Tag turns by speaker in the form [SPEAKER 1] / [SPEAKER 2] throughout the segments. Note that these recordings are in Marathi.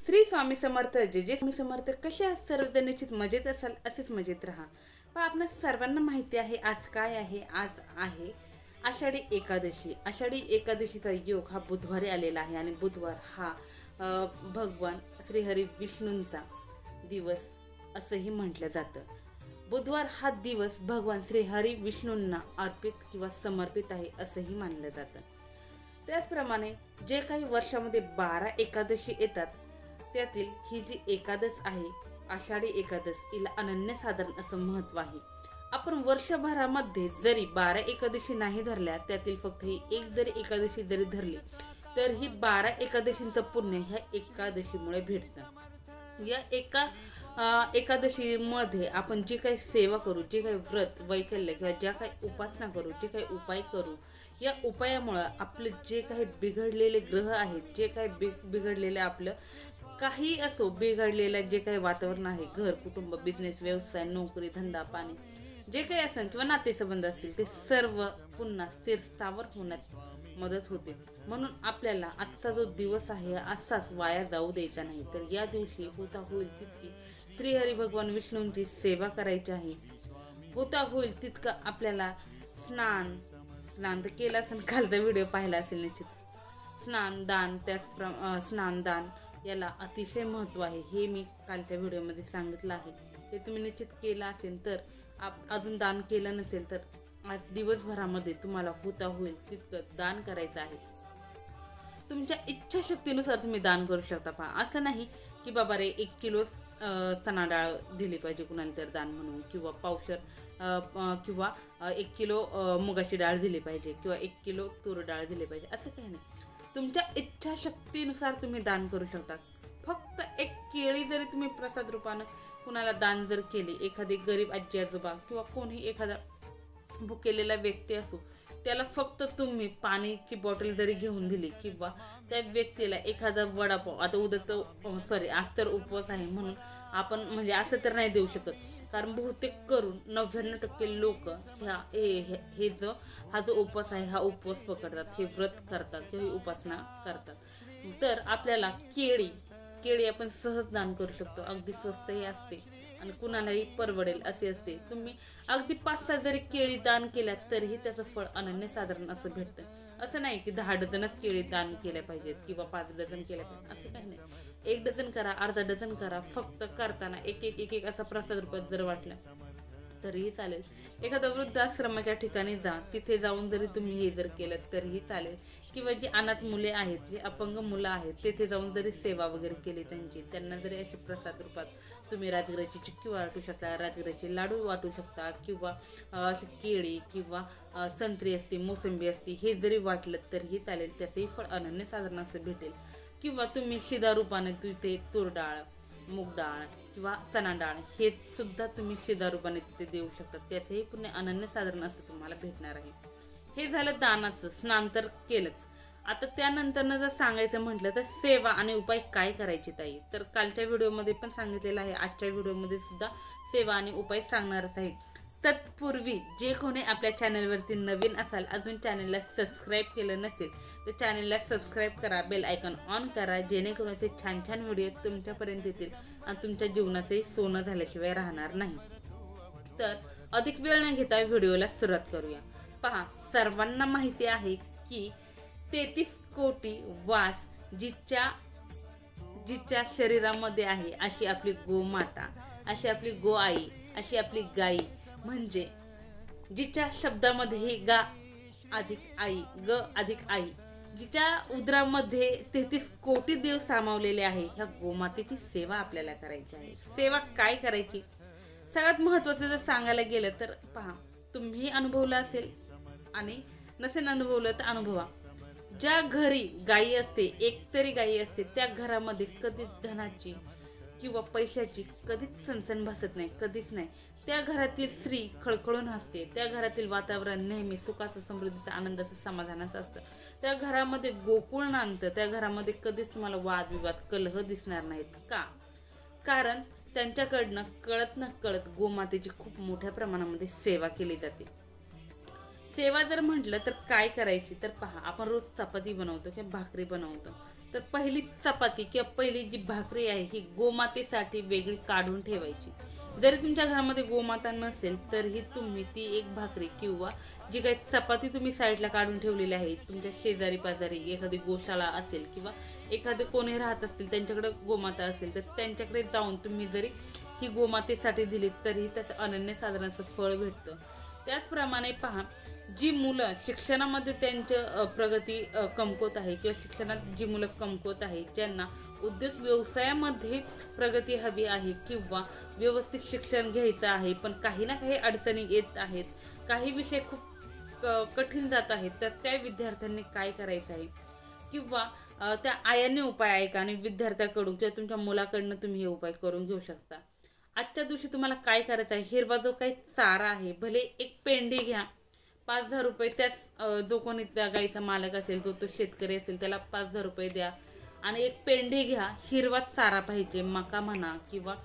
[SPEAKER 1] श्री स्वामी समर्थ जे स्वामी समर्थ कसे आहात सर्वजण निश्चित मजेत असाल असेच मजेत राहा। पण आपल्या सर्वांना माहिती आहे आज काय आहे। आज आहे आषाढी एकादशी। आषाढी एकादशीचा योग हा बुधवारी आलेला आहे आणि बुधवार हा भगवान श्रीहरी विष्णूंचा दिवस असंही म्हटलं जातं। बुधवार हा दिवस भगवान श्रीहरी विष्णूंना अर्पित किंवा समर्पित आहे असंही मानलं जातं। त्याचप्रमाणे जे काही वर्षामध्ये 12 एकादशी येतात त्यातील ही जी एकादश आहे आषाढी एकादश हिला अनन्यसाधारण असं महत्त्व आहे। आपण वर्षभरामध्ये जरी 12 एकादशी नाही धरल्या त्यातील फक्त ही एक जरी एकादशी जरी धरली तर ही 12 एकादशींचं पुण्य ह्या एकादशीमुळे भेटतं। या एकादशीमध्ये आपण जे काही सेवा करू, जे काही व्रत वैकल्य किंवा ज्या काही उपासना करू, जे काही उपाय करू, या उपायामुळे आपले जे काही बिघडलेले ग्रह आहेत, जे काही बिघडलेले आपलं काही असो बिघडलेलं जे काही वातावरण आहे, घर कुटुंब बिझनेस व्यवसाय नोकरी धंदा पाणी जे काही असेल किंवा नातेसंबंध असतील ते सर्व पुन्हा स्थिर स्थावर होण्यात मदत होते। म्हणून आपल्याला आजचा जो दिवस आहे असाच वाया जाऊ द्यायचा नाही। तर या दिवशी होता होईल तितकी श्रीहरी भगवान विष्णूंची सेवा करायची आहे। होता होईल तितकं आपल्याला स्नान तर केलं असेल, कालचा व्हिडिओ पाहिला असेल निश्चित। स्नानदान याला अतिशय महत्त्व आहे हे मी कालच्या व्हिडिओमध्ये सांगितलं आहे। ते तुम्ही निश्चित केलं असेल तर अजून दान केलं नसेल तर आज दिवसभरामध्ये तुम्हाला होता होईल तितकं दान करायचं आहे। तुमच्या इच्छाशक्तीनुसार तुम्ही दान करू शकता। पहा असं नाही की बाबा रे 1 किलो चणा डाळ दिली पाहिजे कुणाला तर दान म्हणून, किंवा पावशर किंवा 1 किलो मुगाची डाळ दिली पाहिजे किंवा 1 किलो तूर डाळ दिली पाहिजे असं काही नाही। तुमच्या इच्छाशक्तीनुसार तुम्ही दान करू शकता। फक्त 1 केळी जरी तुम्ही प्रसाद रूपानं कुणाला दान जर केली, एखादी गरीब आजी आजोबा किंवा कोणी एखादा भुकेलेला व्यक्ती असो त्याला फक्त तुम्ही पाण्याची बॉटल जरी घेऊन दिली किंवा त्या व्यक्तीला एखादा वडापाव, आता उद्या आज तर उपवास आहे म्हणून आपण म्हणजे असं तर नाही देऊ शकत, कारण बहुतेक करून 99% लोक हा जो उपवास आहे हा उपवास पकडतात, हे व्रत करतात किंवा ही उपासना करतात। तर आपल्याला केळी आपण सहज दान करू शकतो। अगदी स्वस्तही असते आणि कुणालाही परवडेल असे असते। तुम्ही अगदी 5-6 जरी केळी दान केल्या तरीही त्याचं फळ अनन्यसाधारण असं भेटतं। असं नाही की 10 डझनच केळी दान केल्या पाहिजेत किंवा 5 डझन केल्या पाहिजेत असं काही नाही। 1 डझन करा, अर्धा डझन करा, फक्त करताना एक असा प्रसाद रूपात जर वाटला तरीही चालेल। एखाद्या वृद्धाश्रमाच्या ठिकाणी जा, तिथे जाऊन जरी तुम्ही हे जर केलं तरीही चालेल, किंवा जी अनाथ मुले आहेत, जी अपंग मुलं आहेत तिथे जाऊन जरी सेवा वगैरे केली त्यांना जरी असे प्रसाद रूपात तुम्ही राजगिराची चिक्की वाटू शकता, राजगिराचे लाडू वाटू शकता, किंवा अशी केळी किंवा संत्री असते, मोसंबी असते हे जरी वाटलं तरीही चालेल, त्याचंही फळ अनन्यसाधारण असं भेटेल। किंवा तुम्ही शिधा रूपाने तिथे तूर डाळ, मूग डाळ किंवा चणा डाळ हे सुद्धा तुम्ही शिधा रूपाने तिथे देऊ शकता, त्याचंही पुण्य अनन्यसाधारण असं तुम्हाला भेटणार आहे। हे झालं दानाचं। स्नान तर केलंच। आता त्यानंतर जर सांगायचं म्हटलं तर सेवा आणि उपाय काय करायचे ताई, तर कालच्या व्हिडिओमध्ये पण सांगितलेलं आहे, आजच्या व्हिडिओमध्ये सुद्धा सेवा आणि उपाय सांगणारच आहे। तत्पूर्वी जे कोणी आपल्या चॅनलवरती नवीन असाल, अजून चॅनलला सबस्क्राईब केलं नसेल तर चॅनलला सबस्क्राईब करा, बेल आयकॉन ऑन करा, जेणेकरून असे छान छान व्हिडिओ तुमच्यापर्यंत येतील आणि तुमच्या जीवनाचंही सोनं झाल्याशिवाय राहणार नाही। तर अधिक वेळ न घेता व्हिडिओला सुरुवात करूया। पहा, सर्वांना माहिती आहे की 33 कोटी वास जिच्या शरीरामध्ये आहे अशी आपली गोमाता, अशी आपली गो आई, अशी आपली गाई, म्हणजे जिच्या शब्दामध्ये हे गा अधिक आई, ग अधिक आई, जिच्या उदरामध्ये 33 कोटी देव सामावलेले आहे, ह्या गोमातेची सेवा आपल्याला करायची आहे। सेवा काय करायची, सगळ्यात महत्त्वाचं जर सांगायला गेलं तर पहा, तुम्ही अनुभवलं असेल आणि नसेल अनुभवलं तर अनुभवा। ज्या घरी गाई असते, एकतरी गाई असते, त्या घरामध्ये कधीच धनाची किंवा पैशाची कधीच सनसन भासत नाही, कधीच नाही। त्या घरातील स्त्री खळखळून हसते, त्या घरातील वातावरण नेहमी सुखाचं, समृद्धीचं, आनंदाचं, समाधानाचं असतं। त्या घरामध्ये गोकुळ नांदतं, त्या घरामध्ये कधीच तुम्हाला वादविवाद कलह दिसणार नाहीत। का? कारण त्यांच्याकडनं कळत न कळत गोमातेची खूप मोठ्या प्रमाणामध्ये सेवा केली जाते। सेवा जर म्हटलं तर काय करायची, तर पहा, आपण रोज चपाती बनवतो किंवा भाकरी बनवतो, तर पहिली चपाती किंवा पहिली जी भाकरी आहे ही गोमातेसाठी वेगळी काढून ठेवायची। जरी तुमच्या घरामध्ये गोमाता नसेल तरीही तुम्ही ती एक भाकरी किंवा जी काही चपाती तुम्ही साईडला काढून ठेवलेली आहे, तुमच्या शेजारी पाजारी एखादी गोशाळा असेल किंवा एखादे कोणी राहत असतील त्यांच्याकडे गोमाता असेल तर त्यांच्याकडे जाऊन तुम्ही जरी ही गोमातेसाठी दिली तरीही त्याचं अनन्यसाधारण असं फळ भेटतं। त्याचप्रमाणे पहा, जी मुलं शिक्षणामध्ये त्यांचं प्रगती कमकुवत आहे किंवा शिक्षणात जी मुलं कमकुवत आहे, ज्यांना उद्योग व्यवसायामध्ये प्रगती हवी आहे किंवा व्यवस्थित शिक्षण घ्यायचं आहे पण काही ना काही अडचणी येत आहेत, काही विषय खूप कठीण जात आहेत, तर त्या विद्यार्थ्यांनी काय करायचं आहे किंवा त्या आयाने उपाय ऐका आणि विद्यार्थ्याकडून किंवा तुमच्या मुलाकडनं तुम्ही हे उपाय करून घेऊ शकता। आजच्या दिवशी तुम्हाला काय करायचं आहे, हिरवा जो काही चारा आहे, भले एक पेंडी घ्या, 5,000 रुपये त्याच जो कोणी त्या गाईचा मालक असेल, जो तो शेतकरी असेल त्याला 5,000 रुपये द्या आणि एक पेंडी घ्या, हिरवा चारा पाहिजे, मका म्हणा किंवा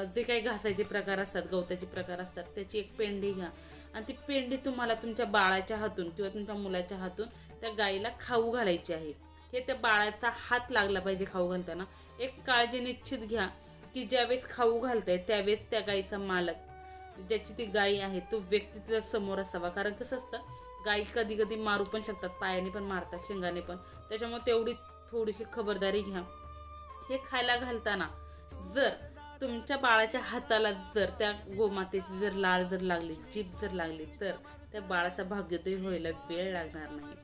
[SPEAKER 1] जे काही घासाचे प्रकार असतात, गवताचे प्रकार असतात, त्याची एक पेंडी घ्या आणि ती पेंडी तुम्हाला तुमच्या बाळाच्या हातून किंवा तुमच्या मुलाच्या हातून त्या गाईला खाऊ घालायची आहे। हे त्या बाळाचा हात लागला पाहिजे खाऊ घालताना। एक काळजी निश्चित घ्या की ज्यावेळेस खाऊ घालताय त्यावेळेस त्या गाईचा मालक, ज्याची ती गाई आहे, तो व्यक्ती तिच्या समोर असावा। कारण कसं असतं, गाई कधी कधी मारू पण शकतात, पायाने पण मारतात, शेंगाने पण, त्याच्यामुळे तेवढी थोडीशी खबरदारी घ्या। हे खायला घालताना जर तुमच्या बाळाच्या हाताला जर त्या गोमातेची जर लाळ जर लागली, जीभ जर लागली, तर त्या बाळाचा भाग्योदय व्हायला वेळ लागणार नाही।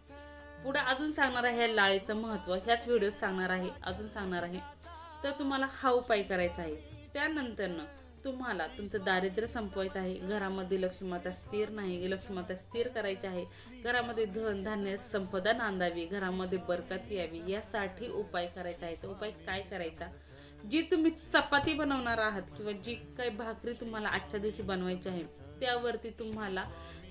[SPEAKER 1] पुढे अजून सांगणार आहे ह्या लाळेचं महत्त्व, ह्याच व्हिडिओत सांगणार आहे, अजून सांगणार आहे। तर तुम्हाला हा उपाय करायचा आहे। त्यानंतरनं तुम्हाला तुमचं दारिद्र्य संपवायचं आहे, घरामध्ये लक्ष्मीमाता स्थिर नाही, लक्ष्मीमाता स्थिर करायची आहे, घरामध्ये धन धान्य संपदा नांदावी, घरामध्ये बरकत यावी, यासाठी उपाय करायचा आहे। तर उपाय काय करायचा, जी तुम्ही चपाती बनवणार आहात किंवा जी काही भाकरी तुम्हाला आजच्या दिवशी बनवायची आहे, त्यावरती तुम्हाला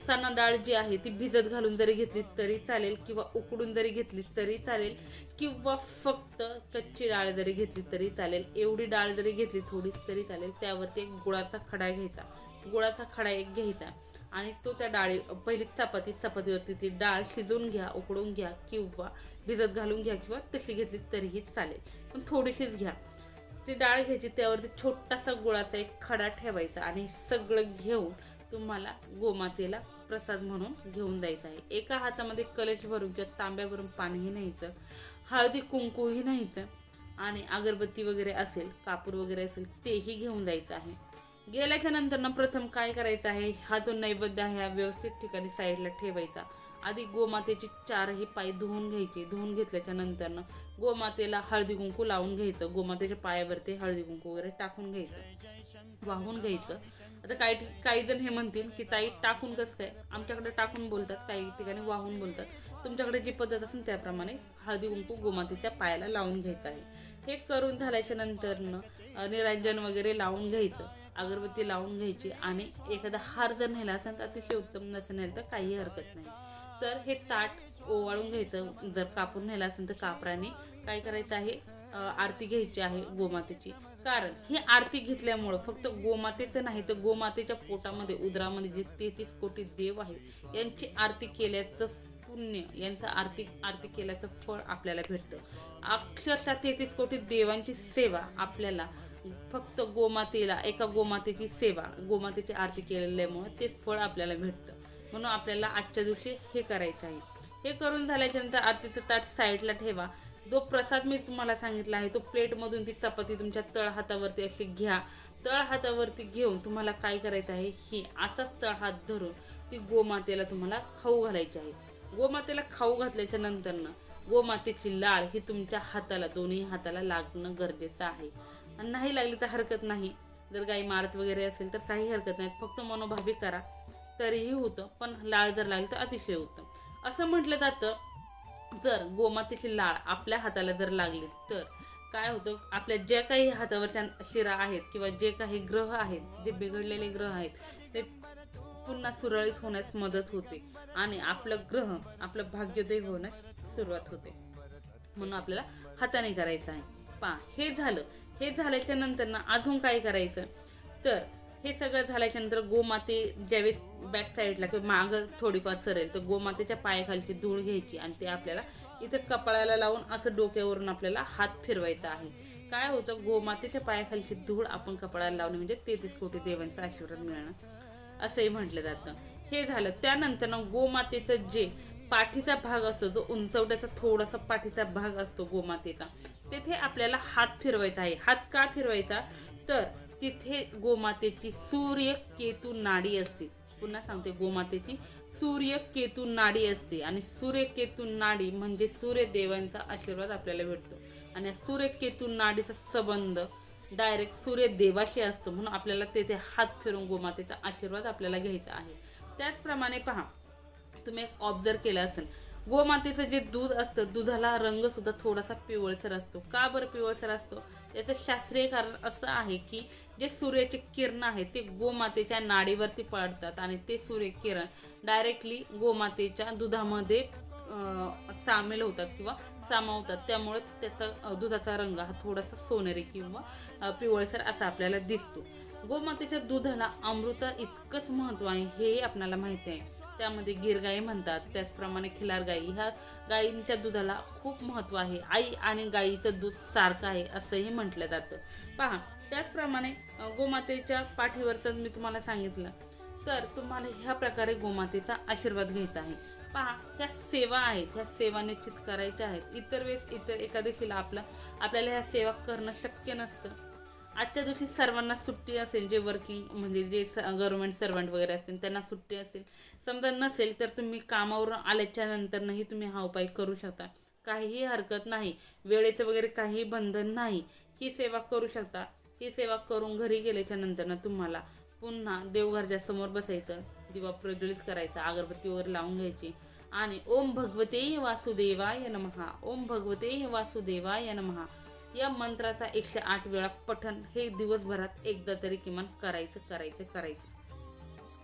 [SPEAKER 1] चणा डाळ जी आहे ती भिजत घालून जरी घेतली तरी चालेल किंवा उकडून जरी घेतली तरी चालेल किंवा फक्त कच्ची डाळ जरी घेतली तरी चालेल, एवढी डाळ जरी घेतली थोडी तरी चालेल। त्यावरती एक गुळाचा खडा घ्यायचा, गुळाचा खडा एक घ्यायचा आणि तो त्या डाळी पहिली चपातीवरती ती डाळ शिजवून घ्या, उकडून घ्या किंवा भिजत घालून घ्या किंवा तशी घेतली तरीही चालेल, पण थोडीशीच घ्या। ती डाळ घ्यायची, त्यावरती छोटासा गुळाचा एक खडा ठेवायचा आणि सगळं घेऊन तुम्हाला गोमातेला प्रसाद म्हणून घेऊन जायचं आहे। एका हातामध्ये कलश भरून किंवा तांब्या भरून पाणीही न्यायचं, हळदी कुंकूही न्यायचं आणि अगरबत्ती वगैरे असेल, कापूर वगैरे असेल तेही घेऊन जायचं आहे। गेल्याच्या नंतर प्रथम काय करायचं आहे, हा जो नैवेद्य आहे हा व्यवस्थित ठिकाणी साईडला ठेवायचा। आधी गोमातेची 4ही पाय धुवून घ्यायची, धुवून घेतल्याच्या नंतर गोमातेला हळदी कुंकू लावून घ्यायचं, गोमातेच्या पायावरती हळदी कुंकू वगैरे टाकून घ्यायचं, वाहून घ्यायचं। आता काही जण हे म्हणतील की ताई टाकून कसं काय, आमच्याकडे टाकून बोलतात, काही ठिकाणी वाहून बोलतात, तुमच्याकडे जी पद्धत असेल त्याप्रमाणे हळदी कुंकू गोमातेच्या पायाला लावून घ्यायचं आहे। हे करून झाल्याच्या नंतर निरांजन वगैरे लावून घ्यायचं, अगरबत्ती लावून घ्यायची आणि एखादा हार जर नेला असेल तर अतिशय उत्तम, नसेल नेलं तर काही हरकत नाही। तर हे ताट ओवाळून घ्यायचं, जर कापूर नेला असेल तर कापराने काय करायचं आहे, आरती घ्यायची आहे गोमातेची। कारण ही आरती घेतल्यामुळं फक्त गोमातेचं नाही तर गोमातेच्या पोटामध्ये उदरामध्ये जे 33 कोटी देव आहेत यांची आरती केल्याचं पुण्य, यांचं आरती केल्याचं फळ आपल्याला भेटतं। अक्षरशः 33 कोटी देवांची सेवा आपल्याला फक्त गोमातेला, एका गोमातेची सेवा, गोमातेची आरती केल्यामुळे ते फळ आपल्याला भेटतं। म्हणून आपल्याला आजच्या दिवशी हे करायचं आहे। हे करून झाल्याच्या नंतर आरतीचं ताट साईडला ठेवा। जो प्रसाद मी तुम्हाला सांगितला आहे तो प्लेटमधून ती चपाती तुमच्या तळ हातावरती अशी घ्या, तळ हातावरती घेऊन तुम्हाला काय करायचं आहे, ही असाच तळ हात धरून ती गोमातेला तुम्हाला खाऊ घालायची आहे। गोमातेला खाऊ घातल्याच्या नंतर गोमातेची लाळ ही तुमच्या हाताला, दोन्ही हाताला लागणं गरजेचं आहे। आणि नाही लागली तर हरकत नाही, जर गाई मारत वगैरे असेल तर काही हरकत नाही, फक्त मनोभावी करा तरीही होतं, पण लाळ जर लागली तर अतिशय उत्तम। असं म्हटलं जातं, जर गोमातेची लाळ आपल्या हाताला जर लागली तर काय होतं, आपल्या ज्या काही हातावरच्या शिरा आहेत किंवा जे काही ग्रह आहेत, जे बिघडलेले ग्रह आहेत ते पुन्हा सुरळीत होण्यास मदत होते आणि आपलं भाग्योदय होण्यास सुरुवात होते। म्हणून आपल्याला हाताने करायचं आहे। हे झालं। हे झाल्याच्या नंतर अजून काय करायचं, तर हे सगळं झाल्याच्या नंतर गोमाते ज्यावेळेस बॅक साईडला किंवा मागं थोडीफार सरेल तर गोमातेच्या पायाखालची धूळ घ्यायची आणि ते आपल्याला इथे कपाळाला लावून असं डोक्यावरून आपल्याला हात फिरवायचा आहे. काय होतं, गोमातेच्या पायाखालची धूळ आपण कपाळाला लावणे म्हणजे 33 कोटी देवांचा आशीर्वाद मिळणं असंही म्हटलं जातं. हे झालं. त्यानंतर ना गोमातेचं जे पाठीचा भाग असतो, जो उंचवट्याचा थोडासा पाठीचा भाग असतो गोमातेचा, तेथे आपल्याला हात फिरवायचा आहे. हात का फिरवायचा, तर तिथे गोमातेची सूर्य केतू नाडी असते. पुन्हा सांगते, गोमातेची सूर्य केतू नाडी असते आणि सूर्य केतू नाडी म्हणजे सूर्यदेवांचा आशीर्वाद आपल्याला भेटतो. आणि सूर्य केतू नाडीचा संबंध डायरेक्ट सूर्यदेवाशी असतो. म्हणून आपल्याला तेथे हात फिरून गोमातेचा आशीर्वाद आपल्याला घ्यायचा आहे. त्याचप्रमाणे पहा, तुम्ही एक ऑब्झर्व केलं असेल, गोमातेचं जे दूध असतं, दुधाला रंग सुद्धा थोडासा पिवळसर असतो. का बरं पिवळसर असतो, याचं शास्त्रीय कारण असं आहे की जे सूर्याचे किरण आहेत ते गोमातेच्या नाडीवरती पडतात आणि ते सूर्यकिरण डायरेक्टली गोमातेच्या दुधामध्ये सामील होतात किंवा सामावतात. त्यामुळे त्याचा दुधाचा रंग हा थोडासा सोनेरी किंवा पिवळसर असा आपल्याला दिसतो. गोमातेच्या दुधाला अमृता इतकंच महत्त्व आहे हे आपल्याला माहिती आहे. त्यामध्ये गिर गाई म्हणतात, त्याचप्रमाणे खिलार गाई, ह्या गायींच्या दुधाला खूप महत्त्व आहे. आई आणि गाईचं दूध सारखं आहे असंही म्हटलं जातं. पहा, त्याचप्रमाणे गोमातेच्या पाठीवरचं मी तुम्हाला सांगितलं, तर तुम्हाला ह्या प्रकारे गोमातेचा आशीर्वाद घ्यायचा आहे. पहा, ह्या सेवा आहेत, ह्या सेवा निश्चित करायच्या आहेत. इतर वेळेस इतर एकादशीला आपल्याला ह्या सेवा करणं शक्य नसतं. आजच्या दिवशी सर्वांना सुट्टी असेल, जे वर्किंग म्हणजे जे गव्हर्नमेंट सर्वंट वगैरे असतील त्यांना सुट्टी असेल. समजा नसेल तर तुम्ही कामावरून आल्याच्या नंतरही तुम्ही हा उपाय करू शकता. काहीही हरकत नाही, वेळेचं वगैरे काही बंधन नाही. ही सेवा करू शकता. ही सेवा करून घरी गेल्याच्या नंतर तुम्हाला पुन्हा देवघरच्या समोर बसायचं, दिवा प्रज्वलित करायचा, अगरबत्ती वगैरे लावून घ्यायची आणि ओम भगवते वासुदेवाय नमः, ओम भगवते वासुदेवाय नमः या मंत्राचा 108 वेळा पठण हे दिवसभरात एकदा तरी किमान करायचं.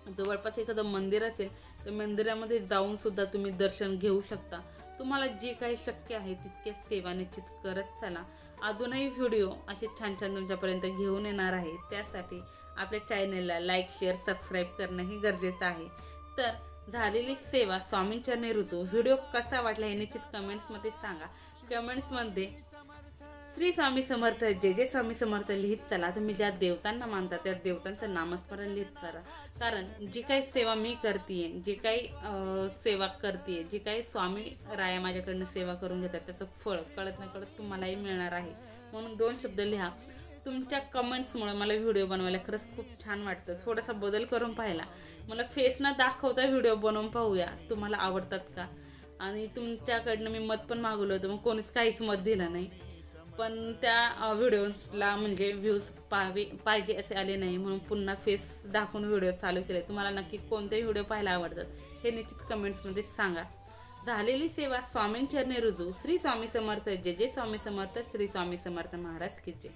[SPEAKER 1] जवळपास एखादं मंदिर असेल तर मंदिरामध्ये जाऊन सुद्धा तुम्ही दर्शन घेऊ शकता. तुम्हाला जे काही शक्य आहे तितक्या सेवा निश्चित करत चला. अजूनही व्हिडिओ असे छान छान तुमच्यापर्यंत घेऊन येणार आहे. त्यासाठी आपल्या चॅनलला लाईक, शेअर, सबस्क्राईब करणंही गरजेचं आहे. तर झालेली सेवा स्वामींचरणी ऋतू व्हिडिओ कसा वाटला हे निश्चित कमेंट्समध्ये सांगा. कमेंट्समध्ये श्री स्वामी समर्थ, जय जय स्वामी समर्थ लिहित चला. तुम्ही ज्या देवतांना मानता त्या देवतांचं नामस्मरण लिहित चला. कारण जी काही सेवा मी करते, जी काही सेवा करते, जी काही स्वामी राया माझ्याकडनं सेवा करून घेतात त्याचं फळ कळत न कळत तुम्हालाही मिळणार आहे. म्हणून 2 शब्द लिहा. तुमच्या कमेंट्समुळे मला व्हिडिओ बनवायला खरंच खूप छान वाटतं. थोडासा बदल करून पाहिला, मला फेस न दाखवता व्हिडिओ बनवून पाहूया तुम्हाला आवडतात का. आणि तुमच्याकडनं मी मत पण मागवलं होतं, मग कोणीच काहीच मत दिलं नाही. पण त्या व्हिडिओजला म्हणजे व्ह्यूज पाहिजे असे आले नाही, म्हणून पुन्हा फेस दाखवून व्हिडिओ चालू केले. तुम्हाला नक्की कोणते व्हिडिओ पाहायला आवडतात हे निश्चित कमेंट्समध्ये सांगा. झालेली सेवा स्वामींचरणी रुजू. श्री स्वामी समर्थ, जय जय स्वामी समर्थ, श्री स्वामी समर्थ महाराज की जय.